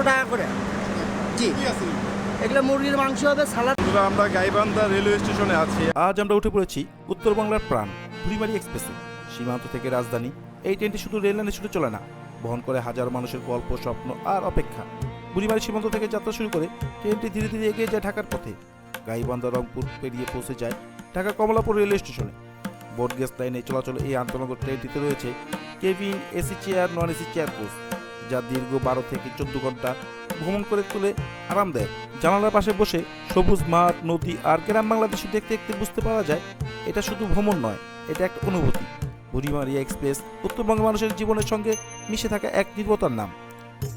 টাকা করে। জি, এগুলো মুরগির মাংস হবে, সালাদ। আমরা গাইবান্ধা রেলওয়ে স্টেশনে আছি। আজ আমরা উঠে পড়েছি উত্তরবাংলার প্রাণ বুড়িমারি এক্সপ্রেসে। সীমান্ত থেকে রাজধানী এই ট্রেনটি শুধু রেল লাইনে ছুটে চলে না, বহন করে হাজার মানুষের গল্প, স্বপ্ন আর অপেক্ষা। বুড়িমারি সীমান্ত থেকে যাত্রা শুরু করে ট্রেনটি ধীরে ধীরে এগিয়ে যায় ঢাকার পথে। গাইবান্ধা রংপুর পেরিয়ে পৌঁছে যায় ঢাকা কমলাপুর রেলওয়ে স্টেশনে। বোর্ডগেজ লাইনে চলাচল এই আন্তনগর ট্রেনটিতে রয়েছে cabin, AC chair, non AC chair coach, যা দীর্ঘ 12 থেকে 14 ঘন্টা ভ্রমণ করে তুলে আরামদায়ক। জানালার পাশে বসে সবুজ মাঠ, নদী আর গ্রাম বাংলাদেশ দেখতে দেখতে বুঝতে পারা যায় এটা শুধু ভ্রমণ নয়, এটা একটা অনুভূতি। বুড়িমারি এক্সপ্রেস উত্তরবঙ্গের মানুষের জীবনের সঙ্গে মিশে থাকা এক নির্ভরতার নাম।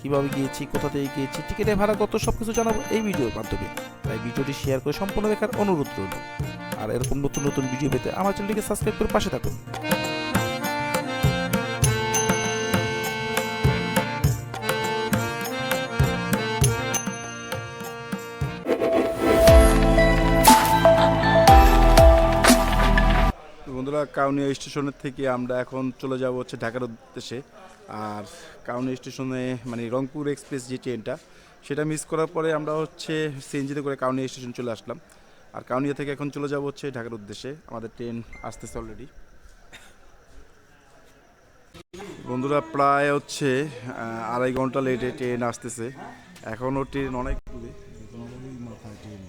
কিভাবে গিয়েছি, কোথা থেকে গিয়েছি, টিকিটের ভাড়া কত, সবকিছু জানাবো এই ভিডিওর মাধ্যমে। তাই ভিডিওটি শেয়ার করে সম্পূর্ণ দেখার অনুরোধ রইল। আর এরকম নতুন নতুন ভিডিও পেতে আমার চ্যানেলটিকে সাবস্ক্রাইব করে পাশে থাকুন। বন্ধুরা, কাউনিয়া স্টেশনের থেকে আমরা এখন চলে যাব হচ্ছে ঢাকার উদ্দেশ্যে। আর কাউনিয়া স্টেশনে মানে রংপুর এক্সপ্রেস যে ট্রেনটা, সেটা মিস করার পরে আমরা হচ্ছে সিএনজিতে করে কাউনিয়া স্টেশন চলে আসলাম। আর কাউনিয়া থেকে এখন চলে যাব হচ্ছে ঢাকার উদ্দেশ্যে। আমাদের ট্রেন আসতেছে অলরেডি। বন্ধুরা, প্রায় হচ্ছে 2.5 ঘন্টা লেটে ট্রেন আসতেছে। এখনও ট্রেন অনেক দূরে, মাথায় ট্রেন।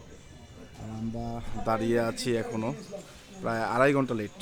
আমরা দাঁড়িয়ে আছি এখনও প্রায় 2.5 ঘন্টা লেট।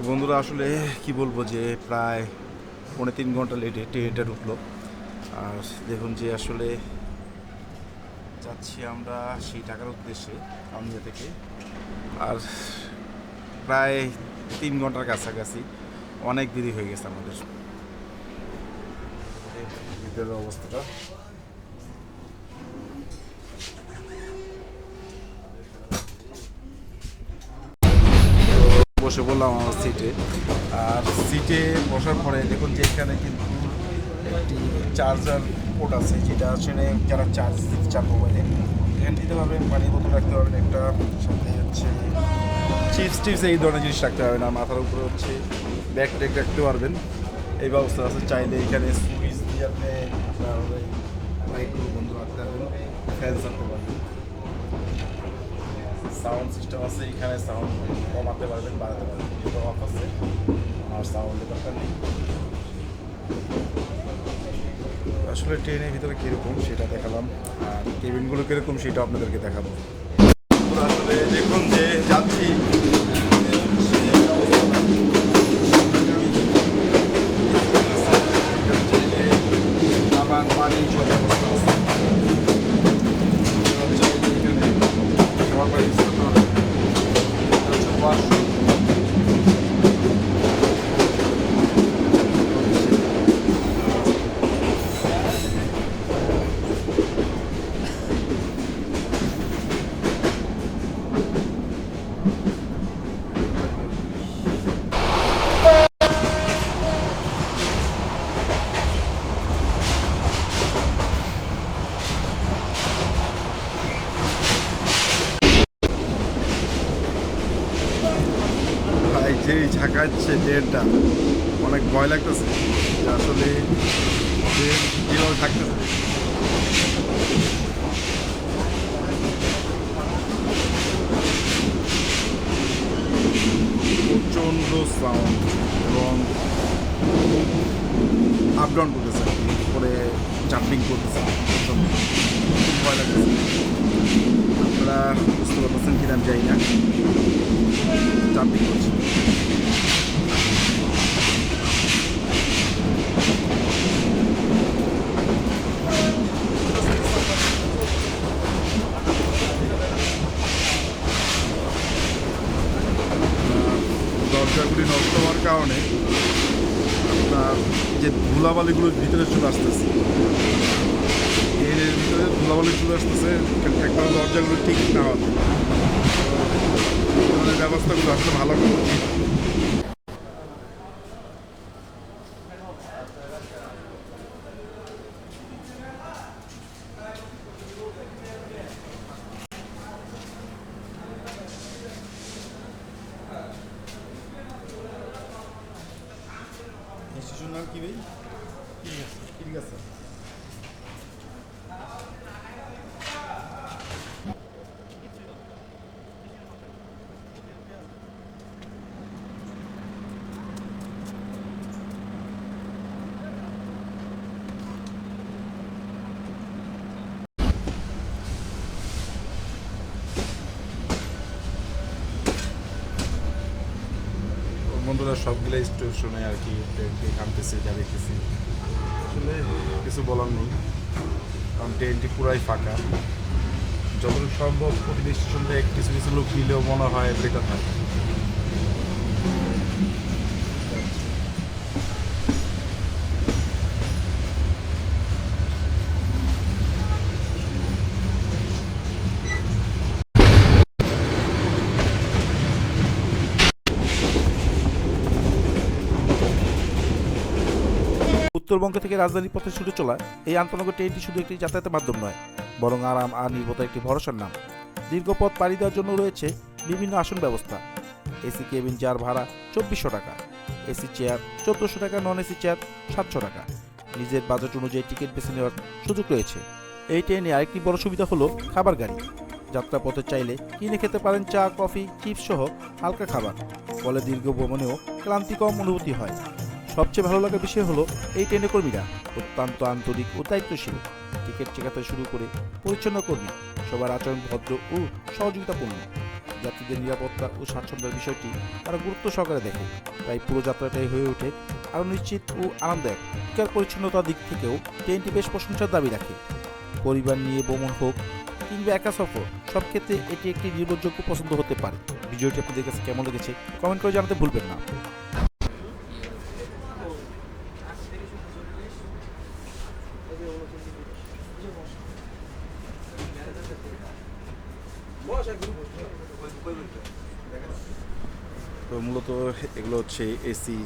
বন্ধুরা, আসলে কি বলবো যে প্রায় 3.5 ঘন্টা লেটে ট্রেনটা ঢুকলো। আর দেখুন যে আসলে যাচ্ছি আমরা সেই ঢাকার উদ্দেশ্যে কাউনিয়া থেকে। আর প্রায় 3 ঘন্টার কাছাকাছি, অনেক দেরি হয়ে গেছে আমাদের। ভিতরের অবস্থাটা বসে বললাম আমার সিটে। আর সিটে বসার পরে দেখুন যে এখানে কিন্তু একটি চার্জার পোর্ট আছে, যেটা আসলে যারা চার্জ দিতে চান মোবাইলে এখানে দিতে পারবেন। পানির বোতল রাখতে পারবেন একটা, সাথে হচ্ছে চিপস টিপস এই ধরনের জিনিস রাখতে পারবেন। আর মাথার উপরে হচ্ছে ব্যাগ ট্যাগ রাখতে পারবেন, এই ব্যবস্থা আছে। চাইলে এখানে সুইচ দিয়ে আপনি আপনার লাইটগুলো বন্ধ রাখতে পারবেন, ফ্যান চালাতে পারবেন। সাউন্ড সিস্টেম আছে এখানে, সাউন্ড কমাতে পারবেন, বাড়াতে পারবেন, যেটা অফ আছে। আর সাউন্ডের দরকার নেই। আসলে ট্রেনের ভিতরে কীরকম সেটা দেখালাম, আর কেবিনগুলো কীরকম সেটা আপনাদেরকে দেখাবো। আসলে দেখুন যে যাচ্ছি, আবার পানি সব ব্যবস্থা আছে। যেই ঝাঁকাচ্ছে ট্রেনটা অনেক ভয় লাগতেছে যে আসলে ট্রেন কীভাবে থাকতেছে। প্রচণ্ড সাউন্ড এবং আপ ডাউন করতেছে আর কি, উপরে জাম্পিং করতেছে, প্রচণ্ড ভয় লাগতেছে। আপনারা বুঝতে পারতেছেন কিনা আমি যাই না, জাম্পিং করছে। দরজাগুলি নষ্ট হওয়ার কারণে আপনার যে ধুলাবালিগুলো ভিতরে চলে আসতেছে, এর ভিতরে ধুলাবালি চলে আসতেছে একটা দরজাগুলো ঠিক না হওয়াতে। এই ব্যবস্থাগুলো আসলে ভালো করা উচিত। শিশুর নাম কি ভাই? ঠিক আছে। বন্ধুরা সবগুলো স্টেশনে আর কি ট্রেনটি থামতেছে, যা দেখতেছি আসলে কিছু বলার নেই, কারণ ট্রেনটি পুরাই ফাঁকা। যতটুকু সম্ভব প্রতিটি স্টেশন থেকে কিছু কিছু লোক নিলেও মনে হয় বেটার হয়। উত্তরবঙ্গ থেকে রাজধানীর পথে ছুটে চলা এই আন্তনগর ট্রেনটি শুধু একটি যাতায়াতের মাধ্যম নয়, বরং আরাম আর নির্ভরতার একটি ভরসার নাম। দীর্ঘ পথ পাড়ি দেওয়ার জন্য রয়েছে বিভিন্ন আসন ব্যবস্থা। এসি কেবিন যার ভাড়া 2400 টাকা, এসি চেয়ার 1400 টাকা, নন এসি চেয়ার 700 টাকা। নিজের বাজেট অনুযায়ী টিকিট বেছে নেওয়ার সুযোগ রয়েছে। এই ট্রেনে আরেকটি বড় সুবিধা হলো খাবার গাড়ি। যাত্রাপথে চাইলে কিনে খেতে পারেন চা, কফি, চিপস সহ হালকা খাবার, ফলে দীর্ঘ ভ্রমণেও ক্লান্তি কম অনুভূতি হয়। সবচেয়ে ভালো লাগার বিষয় হলো এই ট্রেনের কর্মীরা অত্যন্ত আন্তরিক ও দায়িত্বশীল। টিকিট চেকাতে শুরু করে পরিচ্ছন্ন কর্মী, সবার আচরণ ভদ্র ও সহযোগিতাপূর্ণ। যাত্রীদের নিরাপত্তা ও স্বাচ্ছন্দ্যের বিষয়টি তারা গুরুত্ব সহকারে দেখে, তাই পুরো যাত্রাটাই হয়ে ওঠে আরও নিশ্চিত ও আরামদায়ক। পরিষ্কার পরিচ্ছন্নতার দিক থেকেও ট্রেনটি বেশ প্রশংসার দাবি রাখে। পরিবার নিয়ে ভ্রমণ হোক কিংবা একা সফর, সব ক্ষেত্রে এটি একটি নির্ভরযোগ্য পছন্দ হতে পারে। ভিডিওটি আপনাদের কাছে কেমন লেগেছে কমেন্ট করে জানাতে ভুলবেন না। তো মূলত এগুলো হচ্ছে এসি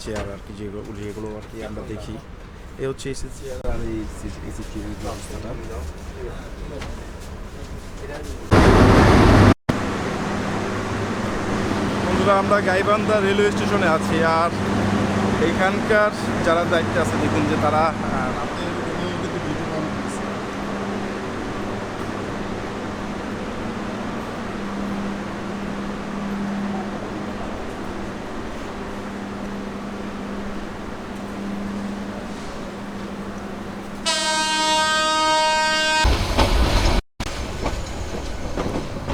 চেয়ার আর কি, যেগুলো আর কি আমরা দেখি। এ হচ্ছে এসি চেয়ার আর এই এসি টিভির ব্যবস্থাটা। বন্ধুরা, আমরা গাইবান্ধা রেলওয়ে স্টেশনে আছি, আর এইখানকার যারা দায়িত্বে আছে দেখুন যে তারা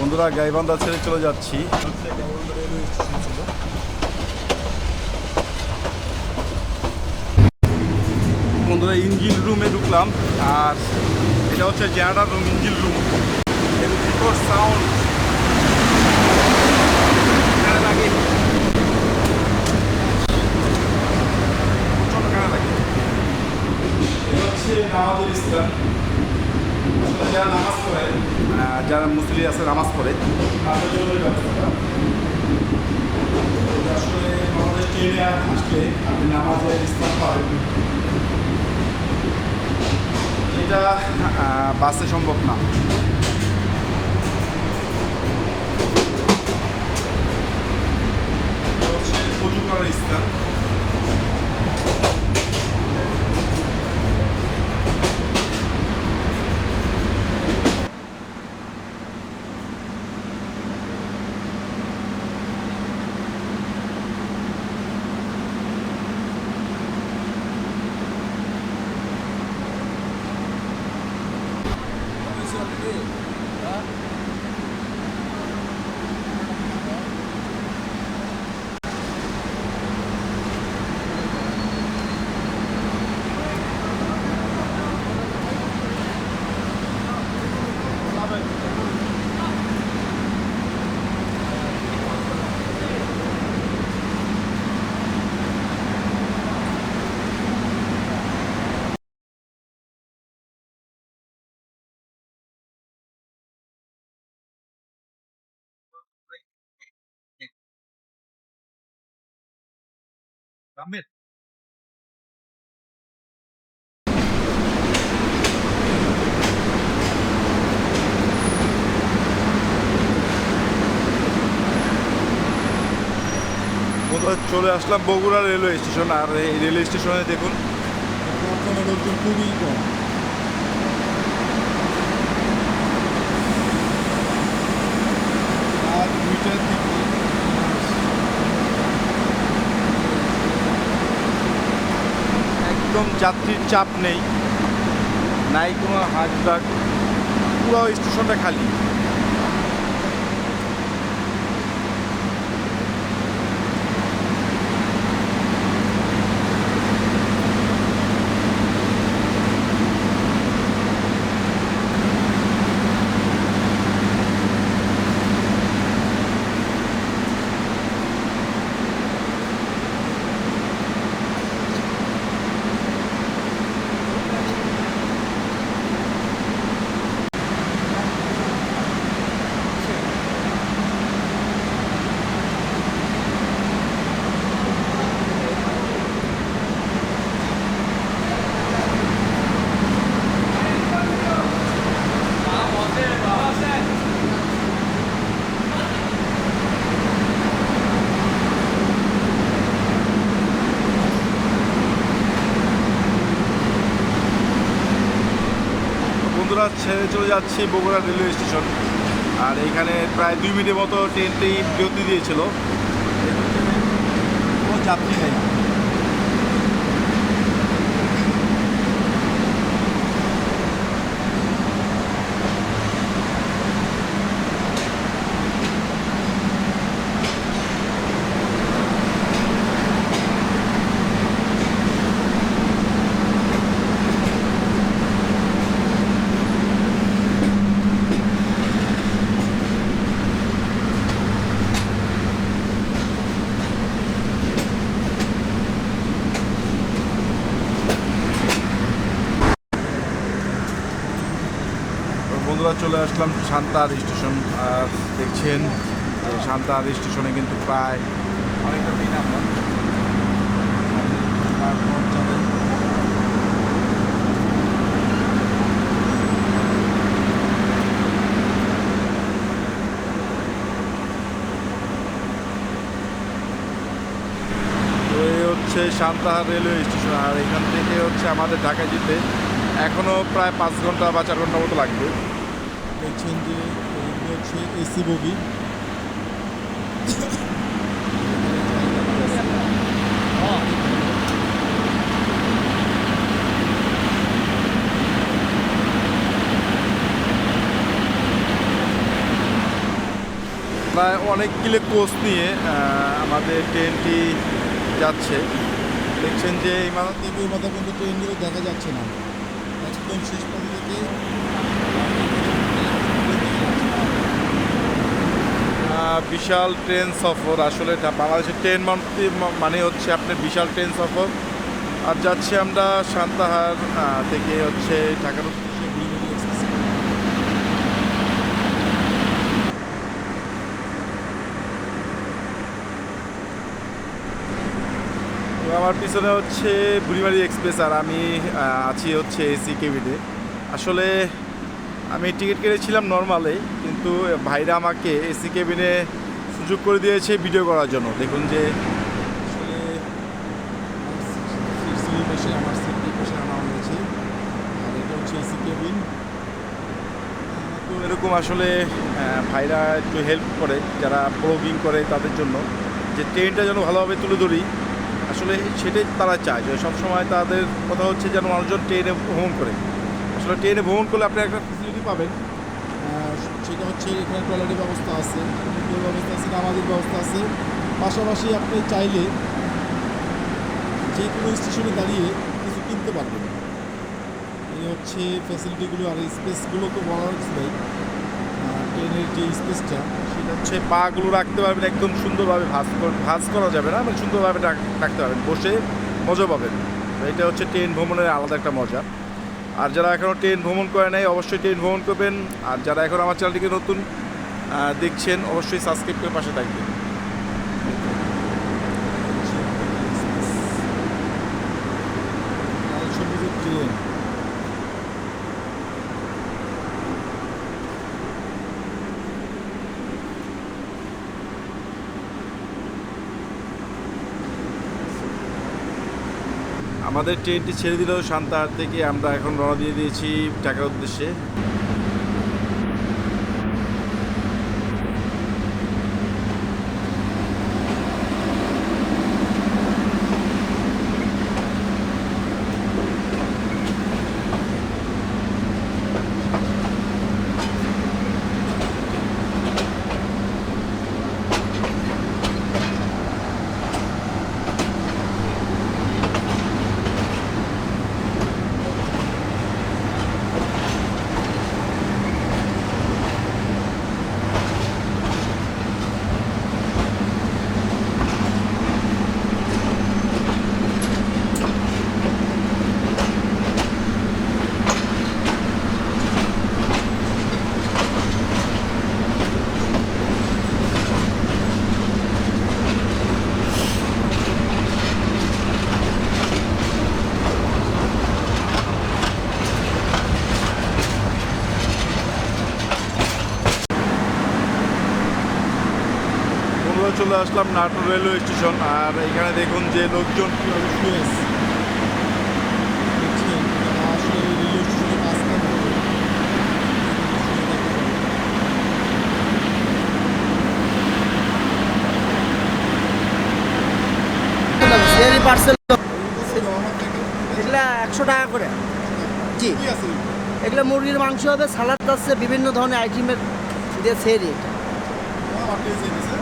বন্ধুরা গাইবান্ধা ছেড়ে চলে যাচ্ছি। বন্ধুরা ইঞ্জিন রুমে ঢুকলাম, আর এটা হচ্ছে জেনারেটর রুম, ইঞ্জিন রুম। এর ভিতর সাউন্ড লাগে, প্রচন্ড কানা লাগে। এটা হচ্ছে নামাজুল ইসলাম, যারা নামাজ পড়ে, যারা মুসলিম আছে নামাজ পড়ে তাদের জন্য এই ব্যবস্থাটা। আসলে আমাদের ট্রেনে আসলে আপনি নামাজে ইসলাম পাবেন, এটা বাসে সম্ভব না। হচ্ছে চলে আসলাম বগুড়া রেলওয়ে স্টেশন। আর এই রেলওয়ে স্টেশনে দেখুন লোকজন খুবই কম। আর দুইটার দিকে একদম যাত্রীর চাপ নেই, নাই কোনো হাঁকডাক, পুরো স্টেশনটা খালি। বন্ধুরা, ছেড়ে চলে যাচ্ছি বগুড়া রেলওয়ে স্টেশন। আর এইখানে প্রায় 2 মিনিটের মতো ট্রেনটি বিরতি দিয়েছিল, কোনো যাত্রী নেই। বন্ধুরা, চলে আসলাম সান্তাহার স্টেশন। আর দেখছেন সান্তাহার স্টেশনে কিন্তু প্রায় অনেকটা দিন আমরা হচ্ছে সান্তাহার রেলওয়ে স্টেশন। আর এখান থেকে হচ্ছে আমাদের ঢাকায় যেতে এখনও প্রায় 5 ঘন্টা বা 4 ঘন্টা মতো লাগবে। দেখছেন যে এগুলো হচ্ছে এসি বগি। প্রায় অনেকগুলো কোচ নিয়ে আমাদের ট্রেনটি যাচ্ছে। দেখছেন যে এই মাথা থেকে ওই মাথা পর্যন্ত ট্রেনগুলো দেখা যাচ্ছে না, একদম শেষ পর্যন্ত থেকে বিশাল ট্রেন সফর। আসলে এটা বাংলাদেশের ট্রেন মানে হচ্ছে আপনার বিশাল ট্রেন সফর। আর যাচ্ছি আমরা সান্তাহার থেকে হচ্ছে ঢাকার উদ্দেশ্যে বুড়িমারি এক্সপ্রেস। তো আমার পিছনে হচ্ছে বুড়িমারি এক্সপ্রেস, আর আমি আছি হচ্ছে এসি কেবিনে। আসলে আমি টিকিট কেটেছিলাম নর্মালে, কিন্তু ভাইরা আমাকে এসি কেবিনে সুযোগ করে দিয়েছে ভিডিও করার জন্য। দেখুন যে আসলে আমার সিটের পাশে আনা হয়েছে, আর এটা হচ্ছে এসি কেবিন। তো এরকম আসলে ভাইরা একটু হেল্প করে যারা ব্লগিং করে তাদের জন্য, যে ট্রেনটা যেন ভালোভাবে তুলে ধরি। আসলে সেটাই তারা চায়, যে সবসময় তাদের কথা হচ্ছে যেন মানুষজন ট্রেনে ভ্রমণ করে। আসলে ট্রেনে ভ্রমণ করলে আপনি একটা ফেসিলিটি পাবেন, সেটা হচ্ছে এখানে টয়লেটের ব্যবস্থা আছে, ব্যবস্থা আছে, নামাজের ব্যবস্থা আছে। পাশাপাশি আপনি চাইলে যে কোনো স্টেশনে দাঁড়িয়ে কিছু কিনতে পারবেন। এই হচ্ছে ফ্যাসিলিটিগুলো। আর স্পেসগুলো তো বলা হচ্ছে ভাই, ট্রেনের যে স্পেসটা সেটা হচ্ছে পাগুলো রাখতে পারবেন একদম সুন্দরভাবে, ভাঁজ করা যাবে না, মানে সুন্দরভাবে রাখতে পারবেন, বসে মজা পাবেন। এটা হচ্ছে ট্রেন ভ্রমণের আলাদা একটা মজা। আর যারা এখনও ট্রেন ভ্রমণ করে নাই অবশ্যই ট্রেন ভ্রমণ করবেন। আর যারা এখন আমার চ্যানেলটিকে নতুন দেখছেন অবশ্যই সাবস্ক্রাইব করে পাশে থাকবেন। আমাদের ট্রেনটি ছেড়ে দিল সান্তাহার থেকে, আমরা এখন রওনা দিয়ে দিয়েছি ঢাকার উদ্দেশ্যে। বন্ধুরা, চলে আসলাম নাটোর রেলওয়ে স্টেশন। আর এখানে দেখুন যে লোকজন কীভাবে শুয়ে আছে। দেখছেন, তারা আসলে রেলওয়ে স্টেশনে কাজ করে। সিয়ারি পার্সেল রওনা থেকে এগুলা 100 টাকা করে। জি, কি আছে? এগুলো মুরগির মাংস হবে, সালাদ আছে, বিভিন্ন ধরনের আইটেমের দিয়ে সিয়ারি। আমার পেয়েছে এনেছে।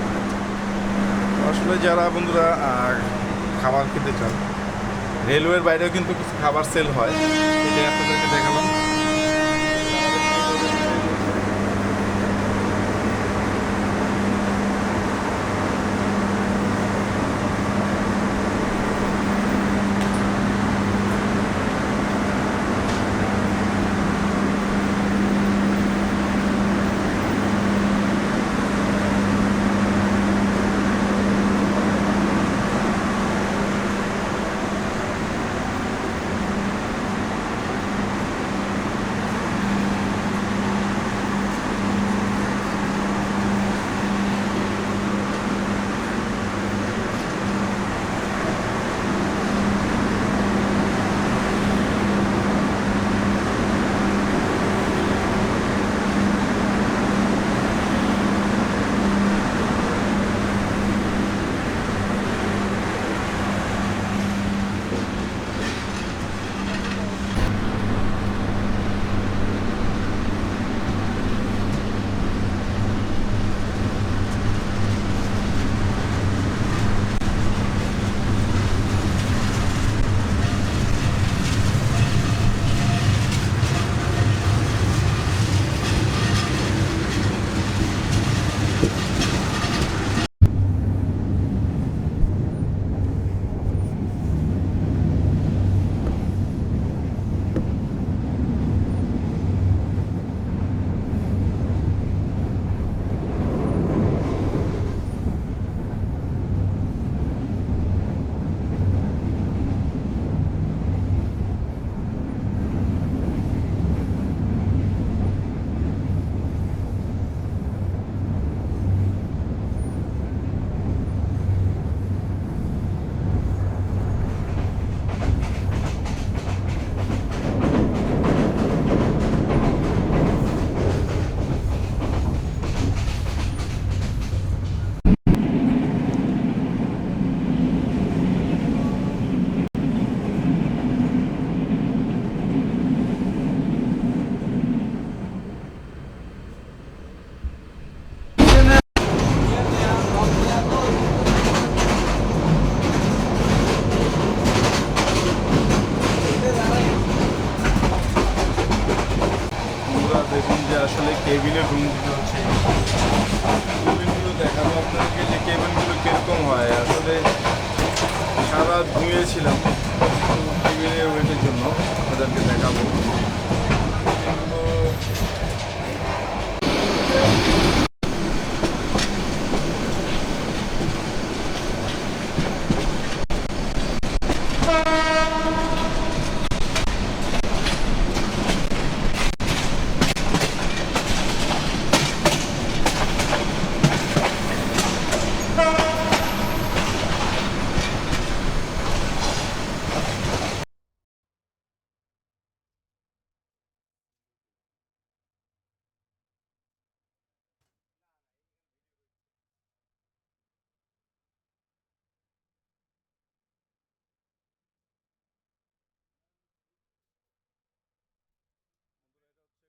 আসলে যারা বন্ধুরা খাবার খেতে চান, রেলওয়ের বাইরেও কিন্তু কিছু খাবার সেল হয়, সেটাই আপনাদেরকে দেখালাম।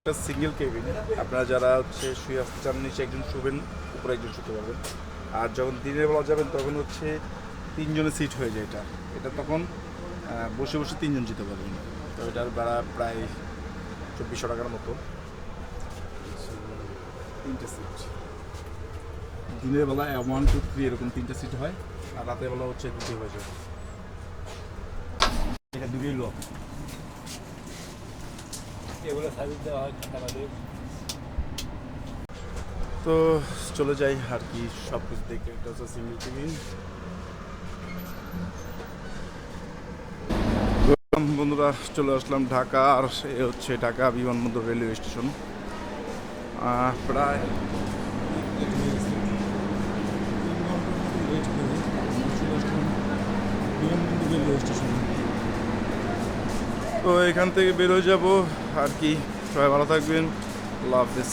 একটা সিঙ্গেল কেবিন, আপনারা যারা হচ্ছে শুয়ে আসতে চান নিচে একজন শুবেন, উপরে একজন শুতে পারবেন। আর যখন দিনের বেলা যাবেন তখন হচ্ছে 3 জনের সিট হয়ে যায়। এটা তখন বসে বসে 3 জন যেতে পারবেন। তো এটার ভাড়া প্রায় 2400 টাকার মতো। 3টে সিট, দিনের বেলা 1, 2, 3 এরকম 3টে সিট হয়, আর রাতের বেলা হচ্ছে 2টে হয়ে যায়। এটা দুটোই লোক। তো চলে যাই আর কি সব কিছু দেখে। এটা হচ্ছে সিঙ্গেল কেবিন। বন্ধুরা চলে আসলাম ঢাকা, আর এ হচ্ছে ঢাকা বিমানবন্দর রেলওয়ে স্টেশন। প্রায় ওয়েট করে চলে আসলাম বিমানবন্দর রেলওয়ে স্টেশনে। তো এখান থেকে বের হয়ে যাব আর কি। সবাই ভালো থাকবেন, আল্লাহ হাফিজ।